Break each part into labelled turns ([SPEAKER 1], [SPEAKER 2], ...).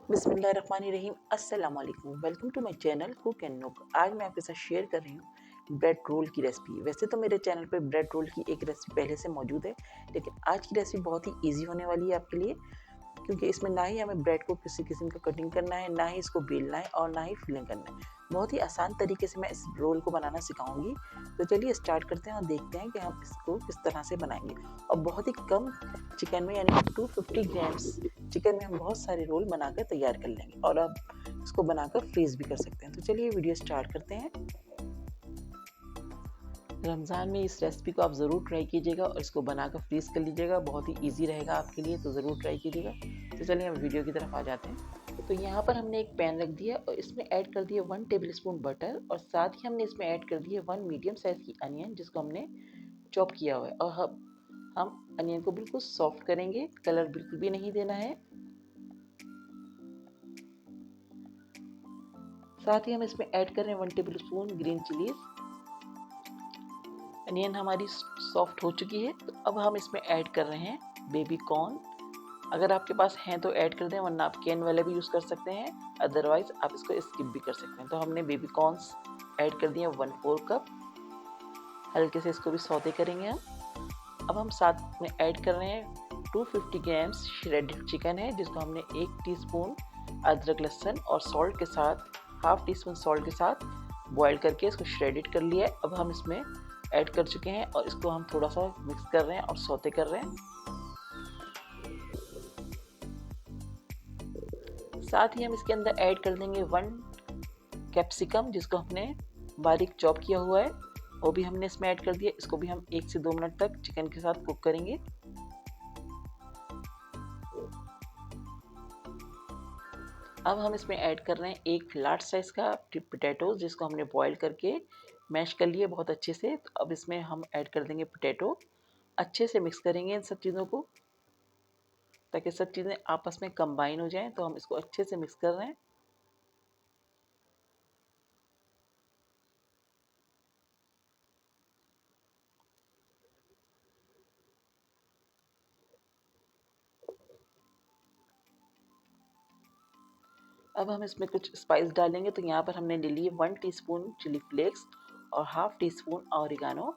[SPEAKER 1] बिस्मिल्लाहिर्रहमानिर्रहीम अस्सलाम वालेकुम। Welcome to my channel cook and nook. आज मैं आपके साथ शेयर कर रही हूँ ब्रेड रोल की रेसिपी। वैसे तो मेरे चैनल पे ब्रेड रोल की एक रेसिपी पहले से मौजूद है, लेकिन आज की रेसिपी बहुत ही इजी होने वाली है आपके लिए, क्योंकि इसमें ना ही हमें ब्रेड को किसी किस्म का कटिंग करना है, ना ही इसको बेलना है और ना ही फिलिंग करना है। बहुत ही आसान तरीके से मैं इस रोल को बनाना सिखाऊंगी। तो चलिए स्टार्ट करते हैं और देखते हैं कि हम इसको किस तरह से बनाएंगे। और बहुत ही कम चिकन में, यानी 250 ग्राम्स चिकन में हम बहुत सारे रोल बनाकर तैयार कर लेंगे और अब इसको बनाकर फ्रीज भी कर सकते हैं। तो चलिए वीडियो स्टार्ट करते हैं। रमज़ान में इस रेसिपी को आप ज़रूर ट्राई कीजिएगा और इसको बनाकर फ्रीज़ कर लीजिएगा। बहुत ही इजी रहेगा आपके लिए, तो ज़रूर ट्राई कीजिएगा। तो चलिए हम वीडियो की तरफ आ जाते हैं। तो यहाँ पर हमने एक पैन रख दिया और इसमें ऐड कर दिया 1 टेबलस्पून बटर और साथ ही हमने इसमें ऐड कर दिया 1 मीडियम साइज़ की अनियन, जिसको हमने चॉप किया हुआ है। और हम अनियन को बिल्कुल सॉफ्ट करेंगे, कलर बिल्कुल भी नहीं देना है। साथ ही हम इसमें ऐड कर रहे हैं 1 टेबलस्पून ग्रीन चिलीज़। अनियन हमारी सॉफ्ट हो चुकी है, तो अब हम इसमें ऐड कर रहे हैं बेबी कॉर्न। अगर आपके पास हैं तो ऐड कर दें, वरना आप कैन वाला भी यूज़ कर सकते हैं, अदरवाइज आप इसको स्किप भी कर सकते हैं। तो हमने बेबी कॉर्न्स ऐड कर दिए 1/4 कप। हल्के से इसको भी सौते करेंगे हम। अब हम साथ में ऐड कर रहे हैं 250 ग्राम्स श्रेडेड चिकन है, जिसको हमने 1 टीस्पून अदरक लहसुन और सॉल्ट के साथ, हाफ टी स्पून सॉल्ट के साथ बॉईल करके इसको श्रेडेड कर लिया है। अब हम इसमें ऐड कर चुके हैं और इसको हम थोड़ा सा मिक्स कर रहे हैं और सौते कर रहे हैं। साथ ही हम इसके अंदर ऐड कर देंगे 1 कैप्सिकम, जिसको हमने बारीक चॉप किया हुआ है, वो भी हमने इसमें ऐड कर दिया। इसको भी हम 1 से 2 मिनट तक चिकन के साथ कुक करेंगे। अब हम इसमें ऐड कर रहे हैं एक लार्ज साइज़ का पोटैटो, जिसको हमने बॉईल करके मैश कर लिया बहुत अच्छे से। तो अब इसमें हम ऐड कर देंगे पोटैटो। अच्छे से मिक्स करेंगे इन सब चीज़ों को, ताकि सब चीज़ें आपस में कंबाइन हो जाएं। तो हम इसको अच्छे से मिक्स कर रहे हैं। अब हम इसमें कुछ स्पाइस डालेंगे। तो यहाँ पर हमने ले लिए 1 टीस्पून चिली फ्लेक्स और हाफ टी स्पून ऑरिगानो।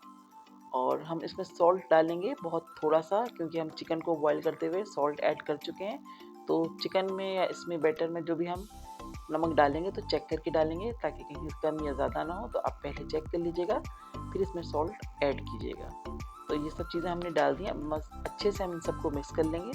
[SPEAKER 1] और हम इसमें सॉल्ट डालेंगे बहुत थोड़ा सा, क्योंकि हम चिकन को बॉईल करते हुए सॉल्ट ऐड कर चुके हैं। तो चिकन में या इसमें बैटर में जो भी हम नमक डालेंगे तो चेक करके डालेंगे, ताकि कहीं कम या ज़्यादा ना हो। तो आप पहले चेक कर लीजिएगा, फिर इसमें सॉल्ट ऐड कीजिएगा। तो ये सब चीज़ें हमने डाल दी हैं। मस्त अच्छे से हम इन सबको मिक्स कर लेंगे।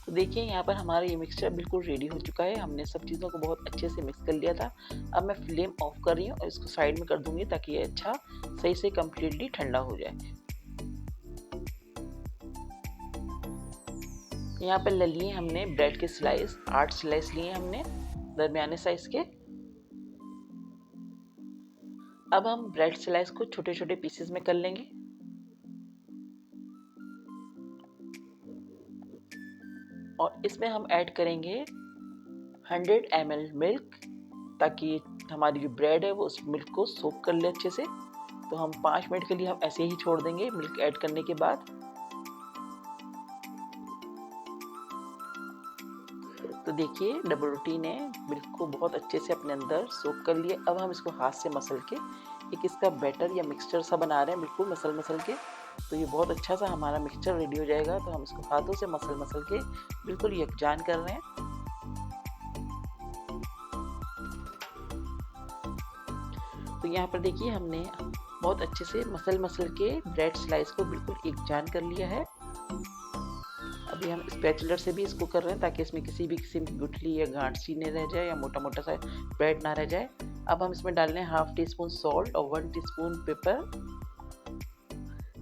[SPEAKER 1] तो देखिए यहाँ पर हमारा ये मिक्सचर बिल्कुल रेडी हो चुका है। हमने सब चीज़ों को बहुत अच्छे से मिक्स कर लिया था। अब मैं फ्लेम ऑफ कर रही हूँ और इसको साइड में कर दूंगी, ताकि ये अच्छा सही से कम्प्लीटली ठंडा हो जाए। यहाँ पर ले लिए हमने ब्रेड के स्लाइस, 8 स्लाइस लिए हमने दरमियाने साइज के। अब हम ब्रेड स्लाइस को छोटे छोटे पीसेस में कर लेंगे। और इसमें हम ऐड करेंगे 100 ml मिल्क, ताकि हमारी जो ब्रेड है वो उस मिल्क को सोक कर ले अच्छे से। तो हम 5 मिनट के लिए हम ऐसे ही छोड़ देंगे मिल्क ऐड करने के बाद। तो देखिए डबल रोटी ने मिल्क को बहुत अच्छे से अपने अंदर सोक कर लिया। अब हम इसको हाथ से मसल के एक इसका बैटर या मिक्सचर सा बना रहे हैं, बिल्कुल मसल मसल के। तो ये बहुत अच्छा सा हमारा मिक्सचर रेडी हो जाएगा। तो हम इसको हाथों से मसल मसल के बिल्कुल यकजान कर रहे हैं। तो यहाँ पर देखिए हमने बहुत अच्छे से मसल मसल के ब्रेड स्लाइस को बिल्कुल एकजान कर लिया है। अभी हम स्पैचुलर से भी इसको कर रहे हैं, ताकि इसमें किसी भी किस्म की गुठली या गांठ सी नहीं रह जाए, या मोटा मोटा सा ब्रेड ना रह जाए। अब हम इसमें डाल रहे हैं हाफ टी स्पून सॉल्ट और 1 टीस्पून पेपर।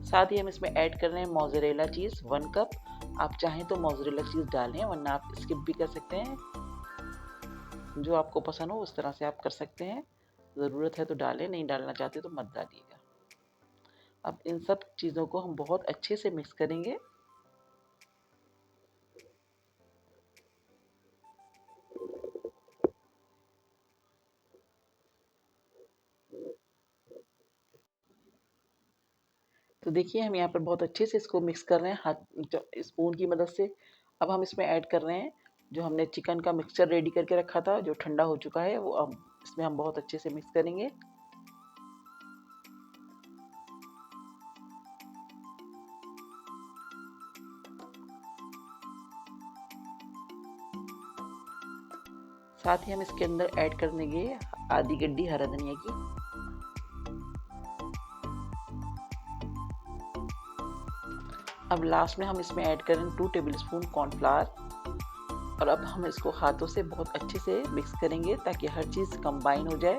[SPEAKER 1] साथ ही हम इसमें ऐड कर रहे हैं मोज़रेला चीज़ 1 कप। आप चाहें तो मोज़रेला चीज़ डालें, वरना आप स्किप भी कर सकते हैं। जो आपको पसंद हो उस तरह से आप कर सकते हैं। ज़रूरत है तो डालें, नहीं डालना चाहते तो मत डालिएगा। अब इन सब चीज़ों को हम बहुत अच्छे से मिक्स करेंगे। देखिए हम यहाँ पर बहुत अच्छे से इसको मिक्स कर रहे हैं हाथ स्पून की मदद से। अब हम इसमें ऐड कर रहे हैं जो हमने चिकन का मिक्सचर रेडी करके रखा था, जो ठंडा हो चुका है, वो अब इसमें हम बहुत अच्छे से मिक्स करेंगे। साथ ही हम इसके अंदर ऐड कर देंगे आधी गड्डी हरा धनिया की। अब लास्ट में हम इसमें ऐड करें 2 टेबलस्पून कॉर्नफ्लावर और अब हम इसको हाथों से बहुत अच्छे से मिक्स करेंगे ताकि हर चीज़ कंबाइन हो जाए।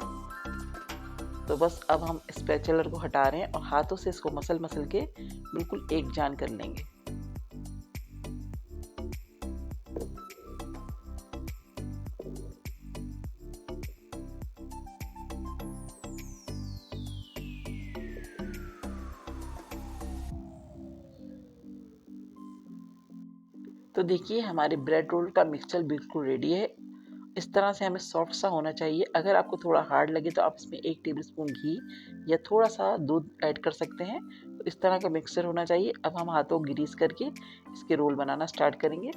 [SPEAKER 1] तो बस अब हम स्पैचुलर को हटा रहे हैं और हाथों से इसको मसल मसल के बिल्कुल एक जान कर लेंगे। तो देखिए हमारे ब्रेड रोल का मिक्सचर बिल्कुल रेडी है। इस तरह से हमें सॉफ्ट सा होना चाहिए। अगर आपको थोड़ा हार्ड लगे तो आप इसमें 1 टेबलस्पून घी या थोड़ा सा दूध ऐड कर सकते हैं। तो इस तरह का मिक्सचर होना चाहिए। अब हम हाथों को ग्रीस करके इसके रोल बनाना स्टार्ट करेंगे।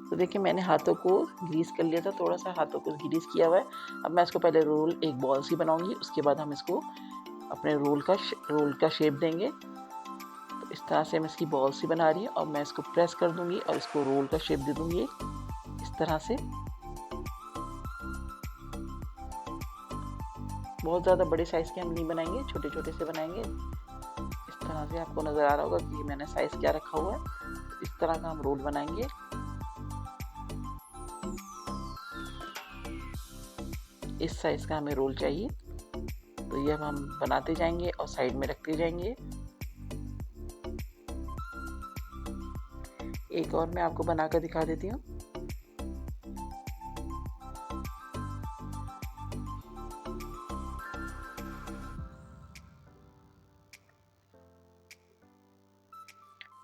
[SPEAKER 1] तो देखिए मैंने हाथों को ग्रीस कर लिया था, थोड़ा सा हाथों को ग्रीस किया हुआ है। अब मैं इसको पहले रोल एक बॉल सी बनाऊंगी, उसके बाद हम इसको अपने रोल का शेप देंगे। तो इस तरह से मैं इसकी बॉल सी बना रही हूँ और मैं इसको प्रेस कर दूंगी और इसको रोल का शेप दे दूंगी इस तरह से। बहुत ज़्यादा बड़े साइज़ के हम नहीं बनाएंगे, छोटे छोटे से बनाएंगे। इस तरह से आपको नज़र आ रहा होगा कि मैंने साइज़ क्या रखा हुआ है। इस तरह का हम रोल बनाएंगे। इस साइज़ का हमें रोल चाहिए। तो ये अब हम बनाते जाएंगे और साइड में रखते जाएंगे। एक और मैं आपको बनाकर दिखा देती हूँ।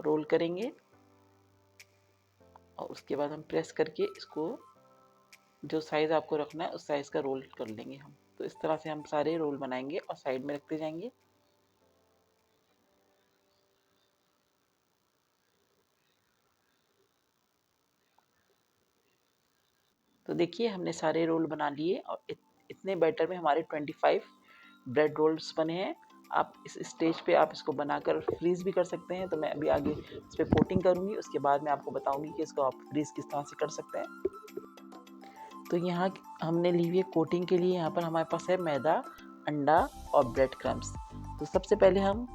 [SPEAKER 1] रोल करेंगे और उसके बाद हम प्रेस करके इसको जो साइज़ आपको रखना है उस साइज़ का रोल कर लेंगे हम। तो इस तरह से हम सारे रोल बनाएंगे और साइड में रखते जाएंगे। तो देखिए हमने सारे रोल बना लिए और इतने बैटर में हमारे 25 ब्रेड रोल्स बने हैं। आप इस स्टेज पे आप इसको बनाकर फ्रीज़ भी कर सकते हैं। तो मैं अभी आगे इस पर कोटिंग करूँगी, उसके बाद मैं आपको बताऊँगी कि इसको आप फ्रीज़ किस तरह से कर सकते हैं। तो यहाँ हमने ली हुई है कोटिंग के लिए, यहाँ पर हमारे पास है मैदा, अंडा और ब्रेड क्रम्स। तो सबसे पहले हम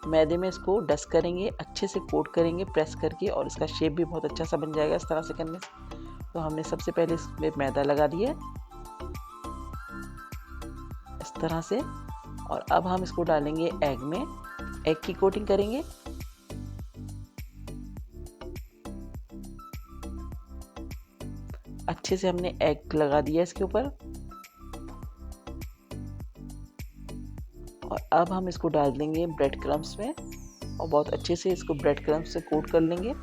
[SPEAKER 1] मैदे में इसको डस्ट करेंगे, अच्छे से कोट करेंगे प्रेस करके, और इसका शेप भी बहुत अच्छा सा बन जाएगा इस तरह से करने से। तो हमने सबसे पहले इसमें मैदा लगा दिया इस तरह से, और अब हम इसको डालेंगे एग में, एग की कोटिंग करेंगे। अच्छे से हमने एग लगा दिया इसके ऊपर, और अब हम इसको डाल देंगे ब्रेड क्रम्स में और बहुत अच्छे से इसको ब्रेड क्रम्स से कोट कर लेंगे।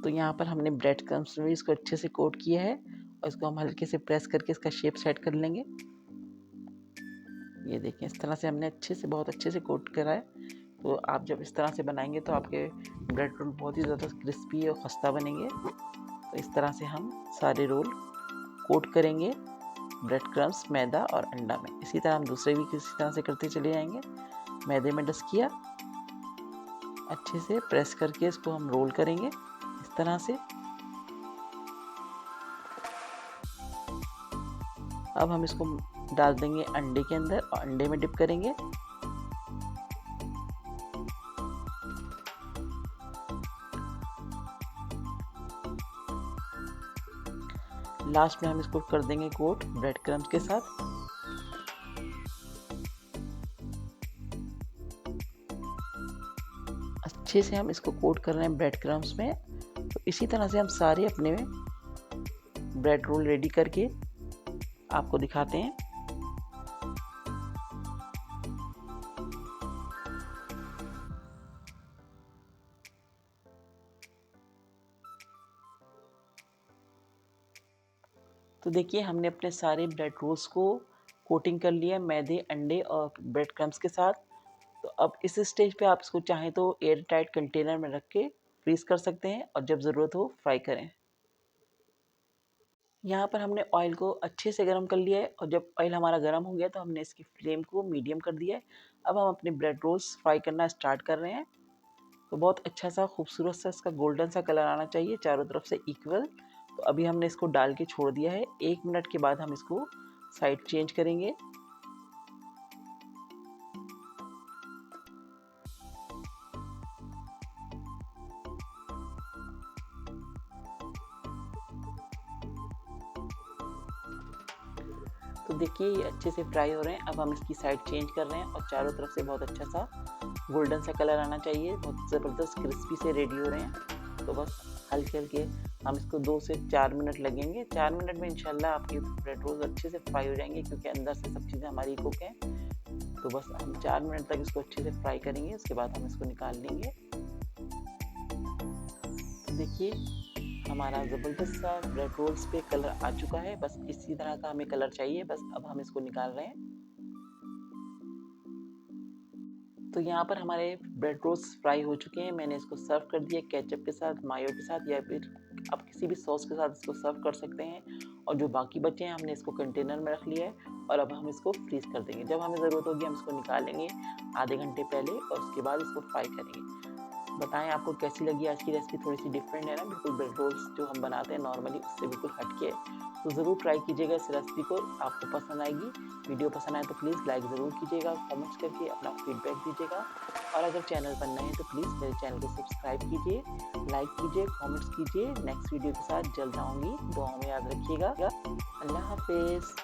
[SPEAKER 1] तो यहाँ पर हमने ब्रेड क्रम्स में इसको अच्छे से कोट किया है और इसको हम हल्के से प्रेस करके इसका शेप सेट कर लेंगे। ये देखें इस तरह से हमने अच्छे से बहुत अच्छे से कोट करा है। तो आप जब इस तरह से बनाएंगे तो आपके ब्रेड रोल बहुत ही ज़्यादा क्रिस्पी और खस्ता बनेंगे। तो इस तरह से हम सारे रोल कोट करेंगे ब्रेड क्रम्स, मैदा और अंडा में। इसी तरह हम दूसरे भी किसी तरह से करते चले जाएंगे। मैदे में डस्ट किया, अच्छे से प्रेस करके इसको हम रोल करेंगे इस तरह से। अब हम इसको डाल देंगे अंडे के अंदर और अंडे में डिप करेंगे। लास्ट में हम इसको कर देंगे कोट ब्रेड क्रम्स के साथ। अच्छे से हम इसको कोट कर रहे हैं ब्रेड क्रम्स में। तो इसी तरह से हम सारे अपने ब्रेड रोल रेडी करके आपको दिखाते हैं। तो देखिए हमने अपने सारे ब्रेड रोल्स को कोटिंग कर लिया है मैदे, अंडे और ब्रेड क्रम्स के साथ। तो अब इस स्टेज पे आप इसको चाहें तो एयर टाइट कंटेनर में रख के फ्रीज कर सकते हैं और जब ज़रूरत हो फ्राई करें। यहाँ पर हमने ऑयल को अच्छे से गर्म कर लिया है और जब ऑयल हमारा गर्म हो गया तो हमने इसकी फ्लेम को मीडियम कर दिया है। अब हम अपने ब्रेड रोल्स फ्राई करना स्टार्ट कर रहे हैं। तो बहुत अच्छा सा खूबसूरत सा इसका गोल्डन सा कलर आना चाहिए चारों तरफ से इक्वल। तो अभी हमने इसको डाल के छोड़ दिया है। 1 मिनट के बाद हम इसको साइड चेंज करेंगे। तो देखिए ये अच्छे से फ्राई हो रहे हैं। अब हम इसकी साइड चेंज कर रहे हैं और चारों तरफ से बहुत अच्छा सा गोल्डन सा कलर आना चाहिए। बहुत ज़बरदस्त क्रिस्पी से रेडी हो रहे हैं। तो बस हल्के हल्के हम इसको 2 से 4 मिनट लगेंगे। 4 मिनट में इंशाल्लाह आपके ब्रेड रोल अच्छे से फ्राई हो जाएंगे क्योंकि अंदर से सब चीज़ें हमारी कुक हैं। तो बस हम 4 मिनट तक इसको अच्छे से फ्राई करेंगे, उसके बाद हम इसको निकाल लेंगे। तो देखिए हमारा ज़बरदस्त सा ब्रेड रोल्स पे कलर आ चुका है। बस इसी तरह का हमें कलर चाहिए। बस अब हम इसको निकाल रहे हैं। तो यहाँ पर हमारे ब्रेड रोल्स फ्राई हो चुके हैं। मैंने इसको सर्व कर दिया केचप के साथ, मायो के साथ या फिर आप किसी भी सॉस के साथ इसको सर्व कर सकते हैं। और जो बाकी बचे हैं हमने इसको कंटेनर में रख लिया है और अब हम इसको फ्रीज़ कर देंगे। जब हमें ज़रूरत होगी हम इसको निकालेंगे आधे घंटे पहले और उसके बाद इसको फ्राई करेंगे। बताएं आपको कैसी लगी आज की रेसिपी। थोड़ी सी डिफरेंट है ना, बिल्कुल ब्रेड रोल्स जो हम बनाते हैं नॉर्मली उससे बिल्कुल हटके है। तो ज़रूर ट्राई कीजिएगा इस रेसिपी को, आपको पसंद आएगी। वीडियो पसंद आए तो प्लीज़ लाइक ज़रूर कीजिएगा, कमेंट्स करके अपना फीडबैक दीजिएगा। और अगर चैनल पर नए हैं तो प्लीज़ मेरे चैनल को सब्सक्राइब कीजिए, लाइक कीजिए, कमेंट्स कीजिए। नेक्स्ट वीडियो के साथ जल्द आऊँगी। दुआओं में याद रखिएगा। अल्लाह हाफिज़।